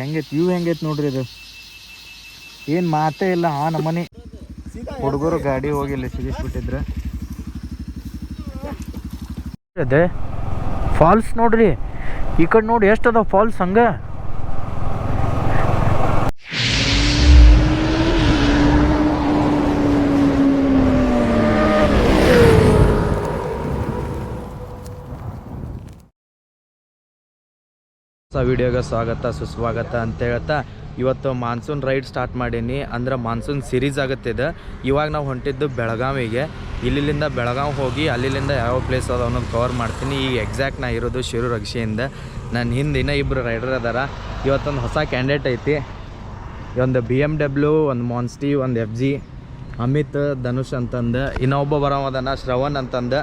ಹೆಂಗೈತಿ ವ್ಯೂ ಹೆಂಗೈತಿ ನೋಡ್ರಿ. ಇದು ಏನು ಮಾತೇ ಇಲ್ಲ ಆ ನಮ್ಮನೆ. ಹುಡುಗರು ಗಾಡಿ ಹೋಗಿಲ್ಲ ಸಿಗಿಸ್ಬಿಟ್ಟಿದ್ರೆ. ಅದೇ ಫಾಲ್ಸ್ ನೋಡ್ರಿ, ಈ ಕಡೆ ನೋಡಿ ಎಷ್ಟು ಅದಾವ ಫಾಲ್ಸ್. ಹಂಗ ವಿಡಿಯೋಗೆ ಸ್ವಾಗತ ಸುಸ್ವಾಗತ ಅಂತ ಹೇಳ್ತಾ ಇವತ್ತು ಮಾನ್ಸೂನ್ ರೈಡ್ ಸ್ಟಾರ್ಟ್ ಮಾಡೀನಿ. ಅಂದ್ರೆ ಮಾನ್ಸೂನ್ ಸಿರೀಸ್ ಆಗುತ್ತೆ ಇದು. ಇವಾಗ ನಾವು ಹೊಂಟಿದ್ದು ಬೆಳಗಾವಿಗೆ. ಇಲ್ಲಿಂದ ಬೆಳಗಾವಿ ಹೋಗಿ ಅಲ್ಲಿಂದ ಯಾವ ಪ್ಲೇಸ್ ಅದ ಅನ್ನೋದು ಕವರ್ ಮಾಡ್ತೀನಿ. ಈಗ ಎಕ್ಸಾಕ್ಟ್ ನಾ ಇರೋದು ಶಿರೂರು ಅಗಶಿಯಿಂದ. ನನ್ನ ಹಿಂದೆ ಇನ್ನೂ ಇಬ್ಬರು ರೈಡರ್ ಅದಾರ. ಇವತ್ತೊಂದು ಹೊಸ ಕ್ಯಾಂಡಿಡೇಟ್ ಐತಿ. ಒಂದು BMW, ಒಂದು ಮಾನ್ಸ್ಟಿ, ಒಂದು FG, ಅಮಿತ್, ಧನುಷ್ ಅಂತಂದು. ಇನ್ನೊಬ್ಬ ಬರೋದನ್ನ ಶ್ರವಣ್ ಅಂತಂದು.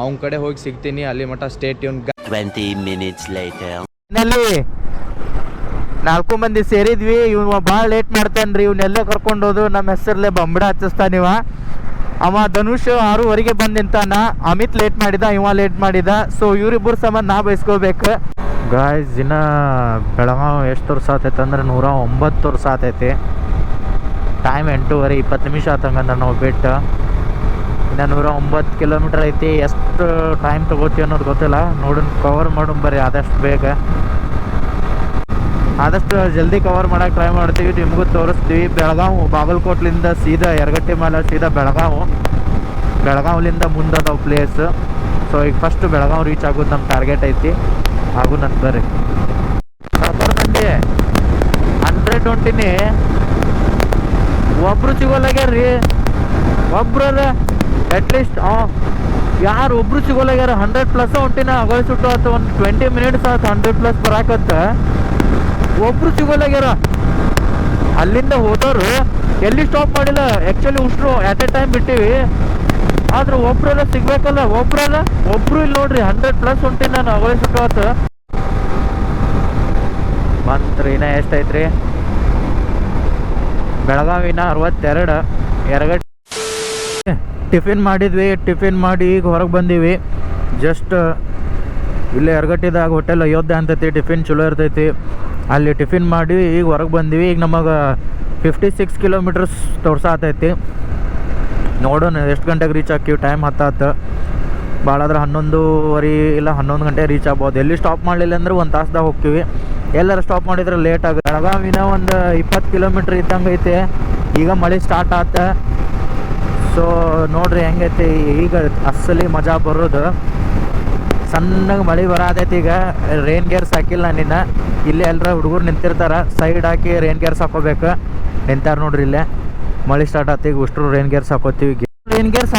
ಅವನ ಕಡೆ ಹೋಗಿ ಸಿಗ್ತೀನಿ. ಅಲ್ಲಿ ಮಟ್ಟ ಸ್ಟೇ ಟ್ಯೂನ್. 20 minutes later. ನಲ್ಲಿ 4 ಮಂದಿ ಸೇರಿದ್ವಿ. ಇವ ಭಾಳ ಲೇಟ್ ಮಾಡ್ತಾನ್ರಿ. ಇವನ್ನೆಲ್ಲ ಕರ್ಕೊಂಡೋದು ನಮ್ಮ ಹೆಸರಲ್ಲೇ ಬಂಬಡ ಹಚ್ಚಿಸ್ತಾನಿವ. ಅವ ಧನುಷ್ 6:15 ಬಂದು ನಿಂತಾನ. ಅಮಿತ್ ಲೇಟ್ ಮಾಡಿದ, ಇವ ಲೇಟ್ ಮಾಡಿದ. ಸೊ ಇವ್ರಿಬ್ಬರು ಸಂಬಂಧ ನಾ ಬಯಸ್ಕೋಬೇಕು. ಗಾಯ್ಸ್ ದಿನ ಬೆಳಗಾವಿ ಎಷ್ಟು ವರ್ಷ ಆತೈತೆ ಅಂದ್ರೆ 109 ವರ್ಷ ಆತೈತಿ. ಟೈಮ್ 8:20 ನಿಮಿಷ ಆತಂಗಂದ್ರೆ ನಾವು ಬಿಟ್ಟು. ಇನ್ನು 109 ಕಿಲೋಮೀಟರ್ ಐತಿ. ಎಷ್ಟು ಟೈಮ್ ತೊಗೋತೀವಿ ಅನ್ನೋದು ಗೊತ್ತಿಲ್ಲ. ನೋಡೋಣ, ಕವರ್ ಮಾಡೋಣ ಬರ್ರಿ ಆದಷ್ಟು ಬೇಗ. ಆದಷ್ಟು ಜಲ್ದಿ ಕವರ್ ಮಾಡೋಕ್ಕೆ ಟ್ರೈ ಮಾಡ್ತೀವಿ. ನಿಮಗೂ ತೋರಿಸ್ತೀವಿ. ಬೆಳಗಾವಿ ಬಾಗಲಕೋಟ್ಲಿಂದ ಸೀದಾ ಯರಗಟ್ಟಿ ಮೇಲೆ ಸೀದಾ ಬೆಳಗಾವಿಲಿಂದ ಮುಂದದ ಪ್ಲೇಸ್. ಸೊ ಈಗ ಫಸ್ಟ್ ಬೆಳಗಾವಿ ರೀಚ್ ಆಗೋದು ನಮ್ಮ ಟಾರ್ಗೆಟ್ ಐತಿ. ಹಾಗೂ ನನ್ನ ಬರ್ರಿ ಮಂದಿ 100 ಹೊಂಟಿನಿ. ಒಬ್ರು ಸಿಗೋಲಾಗ್ಯಾರ್ರಿ. ಒಬ್ರ ಅಟ್ಲೀಸ್ಟ್ ಯಾರು ಒಬ್ರು ಸಿಗೋಲಾಗ್ಯಾರ. 100+ ಹೊಂಟಿನ ಅಗೊಳಿಸುಟ್ಟು ಆಯ್ತು. ಒಂದು 20 ಮಿನಿಟ್ಸ್ ಆಯ್ತು 100+ ಬರಾಕತ್ತ. ಒಬ್ರು ಸಿಗೋಲಾಗ್ಯಾರ. ಅಲ್ಲಿಂದ ಹೋದವರು ಎಲ್ಲಿ ಸ್ಟಾಪ್ ಮಾಡಿಲ್ಲ. ಆ್ಯಕ್ಚುಲಿ ಉಷ್ಟ್ರು ಎಟ್ ಎ ಟೈಮ್ ಬಿಟ್ಟಿವಿ. ಆದ್ರೆ ಒಬ್ರೆಲ್ಲ ಸಿಗ್ಬೇಕಲ್ಲ. ಒಬ್ರು ಇಲ್ಲಿ ನೋಡ್ರಿ 100+ ಹೊಂಟಿನ ನಾನು ಅಗೊಳಿಸುಟ್ಟು ಆಯ್ತು. ಬಂತ್ರಿ ಇನ್ನ ಎಷ್ಟೈತ್ರಿ? ಬೆಳಗಾವಿನ 62. ಯರಗಟ್ಟಿ ಟಿಫಿನ್ ಮಾಡಿದ್ವಿ. ಟಿಫಿನ್ ಮಾಡಿ ಈಗ ಹೊರಗೆ ಬಂದೀವಿ. ಜಸ್ಟ್ ಇಲ್ಲೇ ಯರಗಟ್ಟಿದಾಗ ಹೋಟೆಲ್ ಅಯೋಧ್ಯೆ ಅಂತೈತಿ. ಟಿಫಿನ್ ಚಲೋ ಇರ್ತೈತಿ. ಅಲ್ಲಿ ಟಿಫಿನ್ ಮಾಡಿ ಈಗ ಹೊರಗೆ ಬಂದೀವಿ. ಈಗ ನಮಗೆ 56 ಕಿಲೋಮೀಟರ್ಸ್ ತೋರ್ಸಾತೈತಿ. ನೋಡೋಣ ಎಷ್ಟು ಗಂಟೆಗೆ ರೀಚ್ ಆಕ್ತೀವಿ. ಟೈಮ್ ಹತ್ತಾತು. ಭಾಳ ಆದ್ರೆ 11:30 ಇಲ್ಲ 11 ಗಂಟೆ ರೀಚ್ ಆಗ್ಬೋದು. ಎಲ್ಲಿ ಸ್ಟಾಪ್ ಮಾಡಲಿಲ್ಲ ಅಂದ್ರೆ 1 ತಾಸ್ದಾಗ ಹೋಗ್ತೀವಿ. ಎಲ್ಲರೂ ಸ್ಟಾಪ್ ಮಾಡಿದ್ರೆ ಲೇಟ್ ಆಗುತ್ತೆ. ಬೆಳಗಾವಿನ ಒಂದು 20 ಕಿಲೋಮೀಟ್ರ್ ಇದ್ದಂಗೆ ಐತೆ. ಈಗ ಮಳೆ ಸ್ಟಾರ್ಟ್ ಆತ. ಸೊ ನೋಡ್ರಿ ಹೆಂಗೈತಿ. ಈಗ ಅಸಲಿ ಮಜಾ ಬರೋದು. ಸಣ್ಣಗೆ ಮಳೆ ಬರತೈತಿ. ಈಗ ರೇನ್ ಗೇರ್ಸ್ ಹಾಕಿಲ್ಲ ನಿನ್ನ. ಇಲ್ಲೇ ಎಲ್ಲರ ಹುಡುಗರು ನಿಂತಿರ್ತಾರೆ. ಸೈಡ್ ಹಾಕಿ ರೇನ್ ಗೇರ್ಸ್ ಹಾಕೋಬೇಕು. ನಿಂತಾರ ನೋಡ್ರಿ ಇಲ್ಲೇ. ಮಳೆ ಸ್ಟಾರ್ಟ್ ಆತ. ಈಗ ಅಷ್ಟರು ರೇನ್ ಗೇರ್ಸ್ ಹಾಕೋತೀವಿ. ರೇನ್ ಗೇರ್ಸ್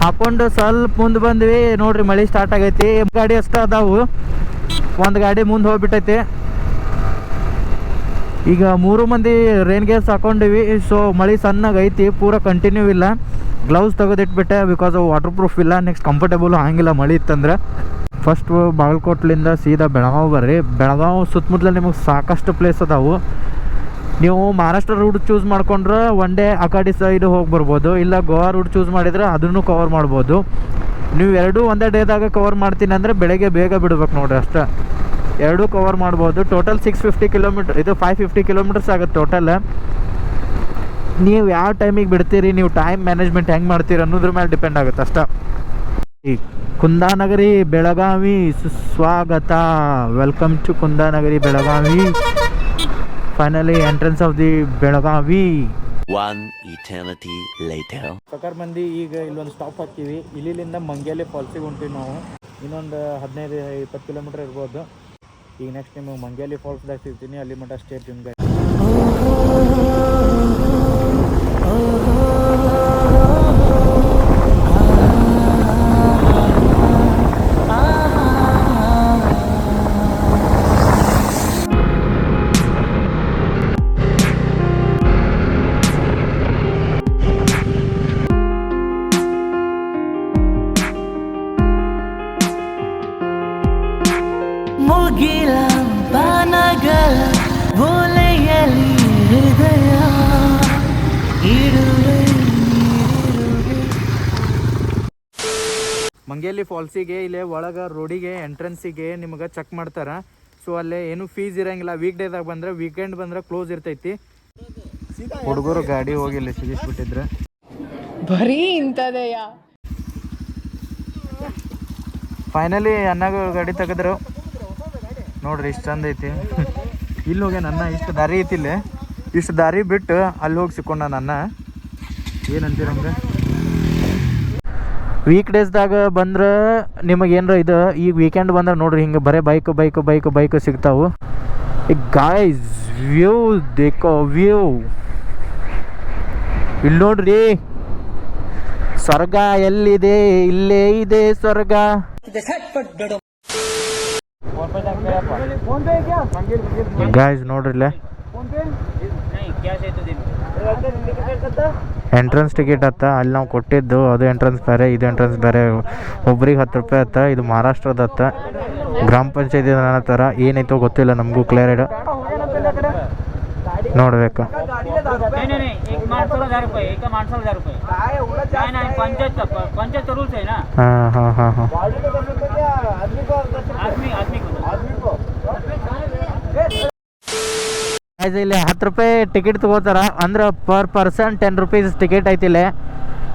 ಹಾಕೊಂಡು ಸ್ವಲ್ಪ ಮುಂದೆ ಬಂದ್ವಿ. ನೋಡ್ರಿ ಮಳೆ ಸ್ಟಾರ್ಟ್ ಆಗೈತಿ. ಗಾಡಿ ಅಷ್ಟ ಅದಾವು. ಒಂದು ಗಾಡಿ ಮುಂದೆ ಹೋಗ್ಬಿಟ್ಟೈತಿ. ಈಗ 3 ಮಂದಿ ರೇನ್ ಗೇರ್ಸ್ ಹಾಕೊಂಡಿವಿ. ಸೊ ಮಳೆ ಸಣ್ಣಗೆ ಐತಿ. ಪೂರ ಕಂಟಿನ್ಯೂ ಇಲ್ಲ. ಗ್ಲೌಸ್ ತೆಗೆದಿಟ್ಬಿಟ್ಟೆ. ಬಿಕಾಸ್ ವಾಟರ್ ಪ್ರೂಫ್ ಇಲ್ಲ. ನೆಕ್ಸ್ಟ್ ಕಂಫರ್ಟೇಬಲ್ ಆಗಿಲ್ಲ ಮಳೆ ಇತ್ತಂದ್ರೆ. ಫಸ್ಟ್ ಬಾಗಲಕೋಟ್ಲಿಂದ ಸೀದಾ ಬೆಳಗಾವಿ ಬರ್ರಿ. ಬೆಳಗಾವಿ ಸುತ್ತಮುತ್ತಲ ನಿಮಗೆ ಸಾಕಷ್ಟು ಪ್ಲೇಸ್ ಅದಾವು. ನೀವು ಮಹಾರಾಷ್ಟ್ರ ರೂಟ್ ಚೂಸ್ ಮಾಡ್ಕೊಂಡ್ರೆ ಒನ್ ಡೇ ಆ ಕಡೆ ಸೈಡ್ ಹೋಗಿ ಬರ್ಬೋದು. ಇಲ್ಲ ಗೋವಾ ರೂಟ್ ಚೂಸ್ ಮಾಡಿದ್ರೆ ಅದನ್ನು ಕವರ್ ಮಾಡ್ಬೋದು. ನೀವು ಎರಡೂ ಒಂದೇ ಡೇದಾಗ ಕವರ್ ಮಾಡ್ತೀನಿ ಅಂದರೆ ಬೆಳಗ್ಗೆ ಬೇಗ ಬಿಡ್ಬೇಕು ನೋಡ್ರಿ. ಅಷ್ಟೇ ಎರಡೂ ಕವರ್ ಮಾಡ್ಬೋದು. Total 650 kilometre. ಇದು 550 ಕಿಲೋಮೀಟರ್ಸ್ ಆಗುತ್ತೆ ಟೋಟಲ್. ನೀವು ಯಾವ ಟೈಮಿಗೆ ಬಿಡ್ತೀರಿ, ನೀವು ಟೈಮ್ ಮ್ಯಾನೇಜ್ಮೆಂಟ್ ಹೆಂಗೆ ಮಾಡ್ತೀರಿ ಅನ್ನೋದ್ರ ಮೇಲೆ ಡಿಪೆಂಡ್ ಆಗುತ್ತೆ ಅಷ್ಟೇ. ಈ ಕುಂದಾನಗರಿ ಬೆಳಗಾವಿ ಸುಸ್ವಾಗತ. Welcome to Kundanagari Belagavi. Finally entrance of the Belagavi. 1 eternity later. ಪ್ರಕಾರ ಮಂದಿ ಈಗ ಇಲ್ಲೊಂದು ಸ್ಟಾಪ್ ಹಾಕ್ತೀವಿ. ಇಲ್ಲಿಂದ ಮಂಗ್ಯಾಲಿ ಫಾಲ್ಸಿಗೆ ಹೊಂಟೀವಿ ನಾವು. ಇನ್ನೊಂದು 15-20 ಕಿಲೋಮೀಟರ್ ಇರ್ಬೋದು. ಈಗ ನೆಕ್ಸ್ಟ್ ನಿಮಗೆ ಮಂಗ್ಯಾಲಿ ಫಾಲ್ಸ್ದಾಗ ಸಿಗ್ತೀನಿ. ಅಲ್ಲಿ ಮಟ್ಟ ಸ್ಟೇ ಟ್ಯೂನ್. ಮಂಗೇಲಿ ಫಾಲ್ಸಿಗೆ ಇಲ್ಲೇ ಒಳಗೆ ರೋಡಿಗೆ ಎಂಟ್ರೆನ್ಸಿಗೆ ನಿಮಗೆ ಚೆಕ್ ಮಾಡ್ತಾರೆ. ಸೊ ಅಲ್ಲೇ ಏನು ಫೀಸ್ ಇರಂಗಿಲ್ಲ. ವೀಕ್ ಡೇದಾಗ ಬಂದ್ರೆ, ವೀಕೆಂಡ್ ಬಂದ್ರೆ ಕ್ಲೋಸ್ ಇರ್ತೈತಿ. ಹುಡುಗರು ಗಾಡಿ ಹೋಗಿ ಇಲ್ಲಿ ಸಿಗಿಸ್ಬಿಟ್ಟಿದ್ರೆ ಬರೀ ಇಂಥದೆಯಾ. ಫೈನಲಿ ಅನ್ನಾಗ ಗಾಡಿ ತೆಗೆದ್ರು ನೋಡ್ರಿ, ಇಷ್ಟು ಚಂದ ಐತಿ. ಇಲ್ಲಿ ಹೋಗಿ ನನ್ನ ಇಷ್ಟು ದಾರಿ ಐತಿ, ಇಲ್ಲಿ ಇಷ್ಟು ದಾರಿ ಬಿಟ್ಟು ಅಲ್ಲಿ ಹೋಗಿ ಸಿಕ್ಕೊಂಡ ನನ್ನ. ಏನಂತೀರಂಗೆ ವೀಕ್ ಡೇಸ್ದಾಗ ಬಂದ್ರೆ ನಿಮಗೆ ಏನರ ಇದು, ಈಗ ವೀಕೆಂಡ್ ಬಂದ್ರೆ ನೋಡ್ರಿ ಹಿಂಗೆ ಬರೀ ಬೈಕ್ ಸಿಗ್ತಾವು. ಈಗ ಗಾಯ್ಸ್ ವ್ಯೂ ದೇಕೋ, ವ್ಯೂ ಇಲ್ಲಿ ನೋಡ್ರಿ, ಸ್ವರ್ಗ ಎಲ್ಲಿದೆ, ಇಲ್ಲೇ ಇದೆ ಸ್ವರ್ಗ. ಗಾಯ್ಸ್ ನೋಡ್ರಿಲ್ಲ, ಎಂಟ್ರೆನ್ಸ್ ಟಿಕೆಟ್ ಅತ್ತ ಅಲ್ಲಿ ನಾವು ಕೊಟ್ಟಿದ್ದು. ಅದು ಎಂಟ್ರೆನ್ಸ್ ಬೇರೆ, ಇದು ಎಂಟ್ರೆನ್ಸ್ ಬೇರೆ. ಒಬ್ರಿಗೆ 10 ರೂಪಾಯಿ ಅತ್ತ. ಇದು ಮಹಾರಾಷ್ಟ್ರದ ಅತ್ತ, ಗ್ರಾಮ ಪಂಚಾಯತಿ ಥರ ಏನೈತೋ ಗೊತ್ತಿಲ್ಲ ನಮಗೂ ಕ್ಲಿಯರ್ ನೋಡ್ಬೇಕು. ಇಲ್ಲಿ 10 ರೂಪಾಯಿ ಟಿಕೆಟ್ ತಗೋತಾರ ಅಂದ್ರೆ ಪರ್ ಪರ್ಸನ್ 10 ರೂಪೀಸ್ ಟಿಕೆಟ್ ಐತಿಲ್ಲ.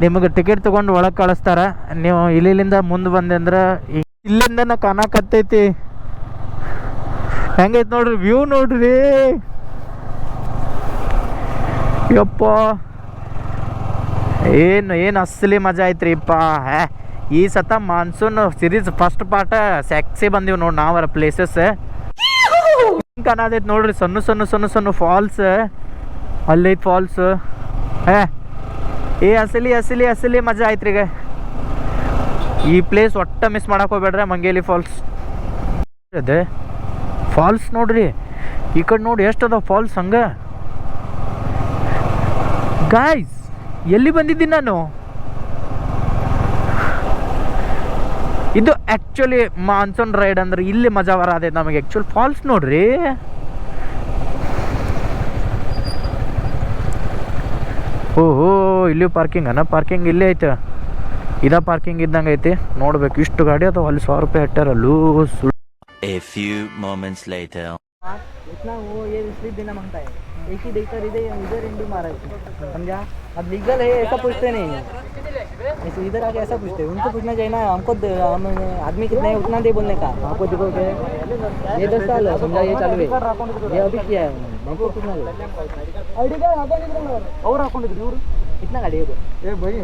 ನಿಮಗೆ ಟಿಕೆಟ್ ತಗೊಂಡು ಒಳಗೆ ಕಳಿಸ್ತಾರ. ನೀವು ಇಲ್ಲಿಂದ ಮುಂದೆ ಬಂದೆ ಅಂದ್ರೆ ಇಲ್ಲಿಂದ ಕಾಣಕತ್ತೈತಿ. ಹೆಂಗೈತಿ ನೋಡ್ರಿ ವ್ಯೂ, ನೋಡ್ರಿ ಯಪ್ಪ, ಏನು ಅಸಲಿ ಮಜಾ ಐತ್ರಿಪ್ಪ. ಈ ಸತ monsoon series first part sexy ಬಂದೀವಿ ನೋಡಿ ನಾವರ ಪ್ಲೇಸಸ್. ಕಾಣತೈತಿ ನೋಡ್ರಿ, ಸಣ್ಣ ಫಾಲ್ಸ್. ಅಲ್ಲೈತಿ ಫಾಲ್ಸ್. ಅಸಲಿ ಮಜಾ ಐತ್ರಿ. ಈಗ ಈ ಪ್ಲೇಸ್ ಒಟ್ಟ ಮಿಸ್ ಮಾಡಕ್ ಹೋಗ್ಬೇಡ್ರಿ. ಮಂಗೇಲಿ ಫಾಲ್ಸ್ ಅದೇ ಫಾಲ್ಸ್ ನೋಡ್ರಿ. ಈ ಕಡೆ ನೋಡಿ ಎಷ್ಟು ಅದಾವ ಫಾಲ್ಸ್. ಹಂಗ ಗಾಯ್ಸ್ ಎಲ್ಲಿ ಬಂದಿದ್ದೀನಿ ನಾನು? ಇದು ಆ್ಯಕ್ಚುಲಿ ಮಾನ್ಸೂನ್ ರೈಡ್ ಅಂದ್ರೆ ಇಲ್ಲಿ ಮಜಾ ಬರತೈತೆ ನಮಗೆ. ಆ್ಯಕ್ಚುಲಿ ಫಾಲ್ಸ್ ನೋಡ್ರಿ. ಓಹೋ, ಇಲ್ಲಿ ಪಾರ್ಕಿಂಗ್ ಪಾರ್ಕಿಂಗ್ ಇಲ್ಲೇ ಐತೆ. ಇದ ಪಾರ್ಕಿಂಗ್ ಇದ್ದಂಗೆ ಐತಿ. ನೋಡ್ಬೇಕು, ಇಷ್ಟು ಗಾಡಿ ಅದಾವ. ಅಲ್ಲಿ 100 ರೂಪಾಯಿ ಹಟ್ಟಾರಲ್ಲೂ. A few moments later. इतना वो ये स्लिप देना मांगता है, एक ही देकर इधर इंडी मारा है, समझा? अब लीगल है ऐसा पूछते नहीं है, ऐसे इधर आके ऐसा पूछते हैं. उनको पूछना चाहिए ना, हमको हम आदमी कितना है उतना दे बोलने का. आपको देखो ये 10 साल है, समझा, ये चालू है, ये अभी किया है उन्होंने. हमको पूछना और इतना गाड़ी है ये भाई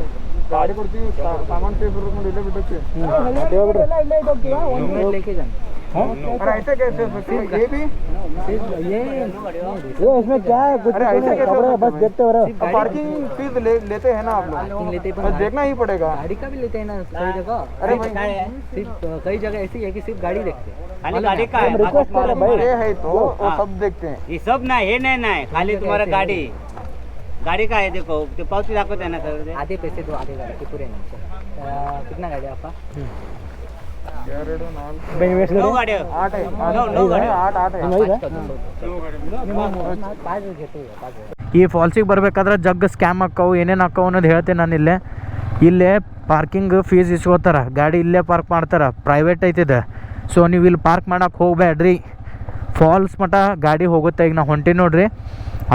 गाड़ी ಕೊಡ್ತೀವಿ, ಸಾಮಾನು ಸೇಫ್ ಇರ್ಕೊಂಡು ಇಲ್ಲೇ ಬಿಟ್ಟಕ್ಕೆ लेके जाना. और ऐसे कैसे ये भी ये इसमें क्या है? कुछ ऐसे कैसे बस देखते हो रहे. पार्किंग फीस लेते हैं ना आप लोग, लेते हैं, देखना ही पड़ेगा. गाड़ी का भी लेते हैं ना कई जगह. अरे सिर्फ कई जगह ऐसी है कि सिर्फ गाड़ी देखते हैं. खाली गाड़ी का ये है तो वो सब देखते हैं. ये सब ना है ना खाली तुम्हारा गाड़ी का है. देखो पावती दाखवते हैं ना सर. आधे पैसे दो, आधे गाड़ी के पूरे नहीं. कितना गाड़ी है आपका? 9 गाड़ी है. 8 है. 8 ಈ ಫಾಲ್ಸಿಗೆ ಬರ್ಬೇಕಾದ್ರೆ ಜಗ್ ಸ್ಕ್ಯಾಮ್ ಆಕ್ಕವು, ಏನೇನು ಆಕ್ಕವು ಅನ್ನೋದು ಹೇಳ್ತೇನೆ ನಾನು. ಇಲ್ಲೇ ಪಾರ್ಕಿಂಗ್ ಫೀಸ್ ಇಸ್ಕೋತಾರೆ. ಗಾಡಿ ಇಲ್ಲೇ ಪಾರ್ಕ್ ಮಾಡ್ತಾರೆ, ಪ್ರೈವೇಟ್ ಐತಿದೆ. ಸೊ ನೀವು ಇಲ್ಲಿ ಪಾರ್ಕ್ ಮಾಡೋಕೆ ಹೋಗ್ಬೇಡ್ರಿ. ಫಾಲ್ಸ್ ಮಟ ಗಾಡಿ ಹೋಗುತ್ತೆ. ಈಗ ನಾವು ಹೊಂಟಿ ನೋಡ್ರಿ,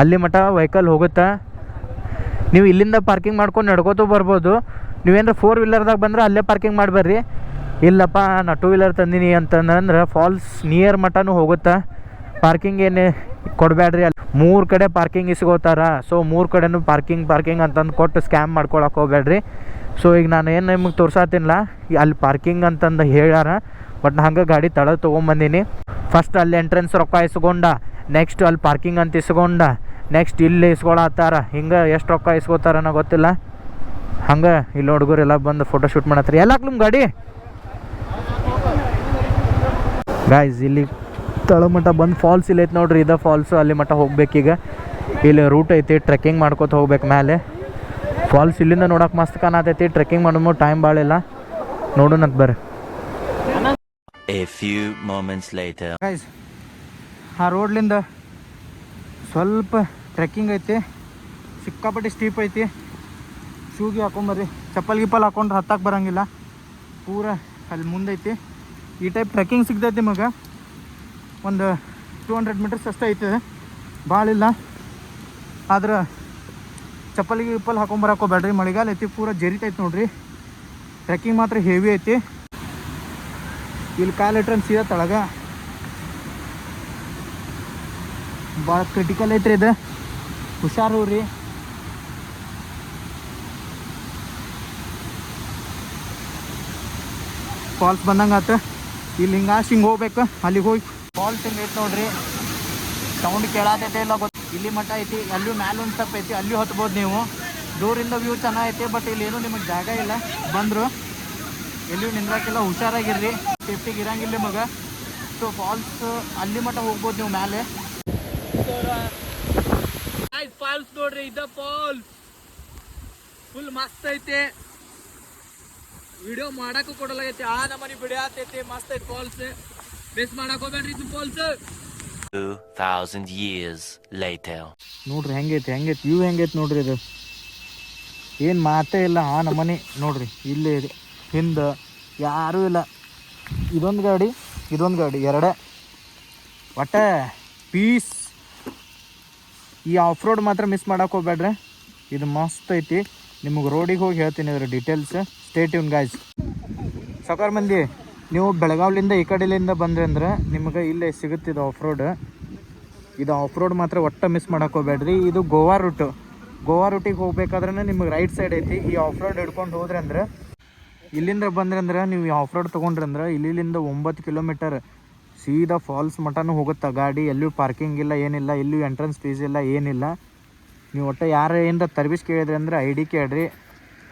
ಅಲ್ಲಿ ಮಟ ವೆಹಿಕಲ್ ಹೋಗುತ್ತೆ. ನೀವು ಇಲ್ಲಿಂದ ಪಾರ್ಕಿಂಗ್ ಮಾಡ್ಕೊಂಡು ನಡ್ಕೋತು ಬರ್ಬೋದು. ನೀವೇನಾರ 4 ವೀಲರ್ದಾಗ ಬಂದ್ರೆ ಅಲ್ಲೇ ಪಾರ್ಕಿಂಗ್ ಮಾಡಬೇಡ್ರಿ. ಇಲ್ಲಪ್ಪ ನಾ 2 ವೀಲರ್ ತಂದೀನಿ ಅಂತಂದ್ರೆ ಫಾಲ್ಸ್ ನಿಯರ್ ಮಟನೂ ಹೋಗುತ್ತೆ. ಪಾರ್ಕಿಂಗ್ ಏನು ಕೊಡಬೇಡ್ರಿ. ಅಲ್ಲಿ 3 ಕಡೆ ಪಾರ್ಕಿಂಗ್ ಇಸ್ಕೋತಾರ. ಸೊ 3 ಕಡೆನೂ ಪಾರ್ಕಿಂಗ್ ಅಂತಂದು ಕೊಟ್ಟು ಸ್ಕ್ಯಾಮ್ ಮಾಡ್ಕೊಳಕ್ಕೆ ಹೋಗ್ಬೇಡ್ರಿ. ಸೊ ಈಗ ನಾನು ಏನು ನಿಮಗೆ ತೋರ್ಸತ್ತಿಲ್ಲ, ಅಲ್ಲಿ ಪಾರ್ಕಿಂಗ್ ಅಂತಂದು ಹೇಳ್ಯಾರ. ಬಟ್ ಹಂಗೆ ಗಾಡಿ ತಳ ತೊಗೊಂಬಂದೀನಿ. ಫಸ್ಟ್ ಅಲ್ಲಿ ಎಂಟ್ರೆನ್ಸ್ ರೊಕ್ಕ ಇಸ್ಕೊಂಡ, ನೆಕ್ಸ್ಟ್ ಅಲ್ಲಿ ಪಾರ್ಕಿಂಗ್ ಅಂತ ಇಸ್ಕೊಂಡ, ನೆಕ್ಸ್ಟ್ ಇಲ್ಲಿ ಇಸ್ಕೊಳತ್ತಾರ. ಹಿಂಗೆ ಎಷ್ಟು ರೊಕ್ಕ ಇಸ್ಕೋತಾರ ಅನ್ನೋ ಗೊತ್ತಿಲ್ಲ. ಹಂಗೆ ಇಲ್ಲಿ ಹುಡುಗರೆಲ್ಲ ಬಂದು ಫೋಟೋ ಶೂಟ್ ಮಾಡತ್ತಾರೆ. ಎಲ್ಲ ನಿಮ್ಮ ಗಾಡಿ ಗಾಯ್ಸ್ ಇಲ್ಲಿ ತಳಮಟ್ಟ ಬಂದು ಫಾಲ್ಸ್ ಇಲ್ಲ ಐತೆ ನೋಡ್ರಿ. ಇದ ಫಾಲ್ಸು, ಅಲ್ಲಿ ಮಟ್ಟ ಹೋಗ್ಬೇಕೀಗ. ಇಲ್ಲಿ ರೂಟ್ ಐತಿ, ಟ್ರೆಕ್ಕಿಂಗ್ ಮಾಡ್ಕೊತ ಹೋಗ್ಬೇಕು ಮೇಲೆ. ಫಾಲ್ಸ್ ಇಲ್ಲಿಂದ ನೋಡೋಕೆ ಮಸ್ತ್ ಕಾಣತೈತಿ. ಟ್ರೆಕ್ಕಿಂಗ್ ಮಾಡೋ ಟೈಮ್ ಭಾಳಿಲ್ಲ, ನೋಡೋಣಂತ ಬರ್ರಿ. A few moments later. Guys ಆ ರೋಡ್ಲಿಂದ ಸ್ವಲ್ಪ ಟ್ರೆಕ್ಕಿಂಗ್ ಐತಿ, ಸಿಕ್ಕಾಪಟ್ಟೆ ಸ್ಟೀಪ್ ಐತಿ. ಶೂಗೆ ಹಾಕೊಂಬರ್ರಿ, ಚಪ್ಪಲ್ ಗಿಪ್ಪಲ್ ಹಾಕೊಂಡ್ರೆ ಹತ್ತಕ್ಕೆ ಬರೋಂಗಿಲ್ಲ. ಪೂರ ಅಲ್ಲಿ ಮುಂದೈತಿ. ಈ ಟೈಪ್ ಟ್ರೆಕ್ಕಿಂಗ್ ಸಿಗ್ತೈತಿ ನಿಮಗೆ. ಒಂದು 200 ಮೀಟರ್ಸ್ ಅಷ್ಟೇ ಐತೆ, ಭಾಳ ಇಲ್ಲ. ಆದ್ರೆ ಚಪ್ಪಲಿಗೆ ಹಾಕೊಂಬರಕ್ಕೆ ಹೋಗ್ಬೇಡ್ರಿ, ಮಳೆಗಾಲ ಐತಿ, ಪೂರ ಜರಿತೈತೆ ನೋಡ್ರಿ. ಟ್ರೆಕ್ಕಿಂಗ್ ಮಾತ್ರ ಹೆವಿ ಐತಿ. ಇಲ್ಲಿ ಕಾಲಿಟ್ರೆ ಸೀದಾ ತಳಗ ಭಾಳ ಕ್ರಿಟಿಕಲ್ ಐತ್ರಿ ಇದು, ಹುಷಾರು ರೀ. ಫಾಲ್ಸ್ ಬಂದಂಗೆ ಆತ. ಇಲ್ಲಿ ಹಿಂಗೆ ಹೋಗ್ಬೇಕು, ಅಲ್ಲಿಗೆ ಹೋಗಿ ಫಾಲ್ಸ್ ಹಿಂಗೆ ಐತೆ ನೋಡ್ರಿ. ಸೌಂಡ್ ಕೇಳಾತೈತೆ ಇಲ್ಲ ಗೊತ್ತು. ಇಲ್ಲಿ ಮಟ್ಟ ಐತಿ, ಅಲ್ಲೂ ಮ್ಯಾಲೆ ಒಂದು ಸ್ಟೆಪ್ ಐತಿ, ಅಲ್ಲೂ ಹತ್ಬೋದು ನೀವು. ದೂರಿಂದ ವ್ಯೂ ಚೆನ್ನಾಗೈತಿ, ಬಟ್ ಇಲ್ಲಿ ಏನೂ ನಿಮಗೆ ಜಾಗ ಇಲ್ಲ. ಬಂದರು ಎಲ್ಲಿಯೂ ನಿಂದ್ರಾಕಿಲ್ಲ, ಹುಷಾರಾಗಿರ್ರಿ, ಸೇಫ್ಟಿಗೆ ಇರಂಗಿಲ್ಲ ನಿಮಗೆ. ಸೊ ಫಾಲ್ಸ್ ಅಲ್ಲಿ ಮಟ್ಟ ಹೋಗ್ಬೋದು ನೀವು ಮ್ಯಾಲೆ. ಫಾಲ್ಸ್ ನೋಡ್ರಿ, ಇದ ಫಾಲ್ಸ್ ಫುಲ್ ಮಸ್ತ್ ಐತೆ. ವಿಡಿಯೋ ಮಾಡಕ್ಕೂ ಕೊಡಲಾಗೈತಿ, ಆ ನಮ್ಮನಿ ಬಿಡಿಯಾತೈತಿ. ಮಸ್ತ್ ಐತಿ ಫಾಲ್ಸ್, ಮಿಸ್ ಮಾಡಕ್ ಹೋಗ್ಬೇಡ್ರಿ ಇದು ಫಾಲ್ಸ್. 2000 years later. ನೋಡ್ರಿ ಹೆಂಗೈತಿ ವ್ಯೂ ಹೆಂಗೈತಿ ನೋಡ್ರಿ. ಇದು ಏನು ಮಾತೇ ಇಲ್ಲ, ಆ ನಮ್ಮನೆ ನೋಡ್ರಿ. ಇಲ್ಲೇ ಇದೆ, ಹಿಂದೆ ಯಾರೂ ಇಲ್ಲ. ಇದೊಂದು ಗಾಡಿ ಎರಡೇ, ಒಟ್ಟೆ ಪೀಸ್. ಈ ಆಫ್ ರೋಡ್ ಮಾತ್ರ ಮಿಸ್ ಮಾಡಕ್ಕೆ ಹೋಗ್ಬೇಡ್ರಿ, ಇದು ಮಸ್ತ್ ಐತಿ. ನಿಮಗೆ ರೋಡಿಗೆ ಹೋಗಿ ಹೇಳ್ತೀನಿ ಅದ್ರ details. Stay tune guys. Soccer ಮಂದಿ, ನೀವು ಬೆಳಗಾವ್ಲಿಂದ ಈ ಕಡೆಲಿಂದ ಬಂದ್ರಿ ಅಂದ್ರೆ ನಿಮಗೆ ಇಲ್ಲೇ ಸಿಗುತ್ತಿದ್ದು ಆಫ್ ರೋಡ್. ಇದು ಆಫ್ ರೋಡ್ ಮಾತ್ರ ಒಟ್ಟು ಮಿಸ್ ಮಾಡಕ್ಕೆ ಹೋಗ್ಬೇಡ್ರಿ. ಇದು ಗೋವಾ ರೂಟಿಗೆ ಹೋಗ್ಬೇಕಾದ್ರೆ ನಿಮಗೆ ರೈಟ್ ಸೈಡ್ ಐತಿ. ಈ ಆಫ್ ರೋಡ್ ಹಿಡ್ಕೊಂಡು ಹೋದ್ರಿ ಅಂದ್ರೆ, ಇಲ್ಲಿಂದ ಬಂದ್ರಿ ಅಂದ್ರೆ ನೀವು ಈ ಆಫ್ ರೋಡ್ ತೊಗೊಂಡ್ರಿ ಅಂದ್ರೆ ಇಲ್ಲಿಂದ 9 ಕಿಲೋಮೀಟರ್ ಸೀದಾ ಫಾಲ್ಸ್ ಮಟನೂ ಹೋಗುತ್ತೆ ಗಾಡಿ. ಎಲ್ಲೂ ಪಾರ್ಕಿಂಗ್ ಇಲ್ಲ, ಏನಿಲ್ಲ, ಎಲ್ಲೂ ಎಂಟ್ರೆನ್ಸ್ ಫೀಸ್ ಇಲ್ಲ, ಏನಿಲ್ಲ. ನೀವು ಒಟ್ಟು ಯಾರು ಏನಾರ ಸರ್ವಿಸ್ ಕೇಳಿದ್ರಿ ಅಂದ್ರೆ ID ಕೇಳ್ರಿ,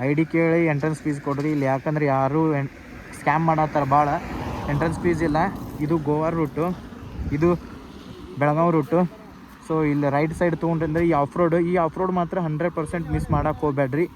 ID ಕೇಳಿ ಎಂಟ್ರೆನ್ಸ್ ಫೀಸ್ ಕೊಡ್ರಿ. ಇಲ್ಲಿ ಯಾಕಂದ್ರೆ ಯಾರು ಸ್ಕ್ಯಾಮ್ ಮಾಡತ್ತಾರ ಭಾಳ. ಎಂಟ್ರೆನ್ಸ್ ಫೀಸ್ ಇಲ್ಲ. ಇದು ಗೋವಾ ರೂಟು, ಇದು ಬೆಳಗಾವಿ ರೂಟು. ಸೊ ಇಲ್ಲಿ ರೈಟ್ ಸೈಡ್ ತೊಗೊಂಡ್ರಿ ಅಂದ್ರೆ ಈ ಆಫ್ ರೋಡ್ ಮಾತ್ರ 100% ಮಿಸ್ ಮಾಡಕ್ಕೆ ಹೋಗ್ಬೇಡ್ರಿ.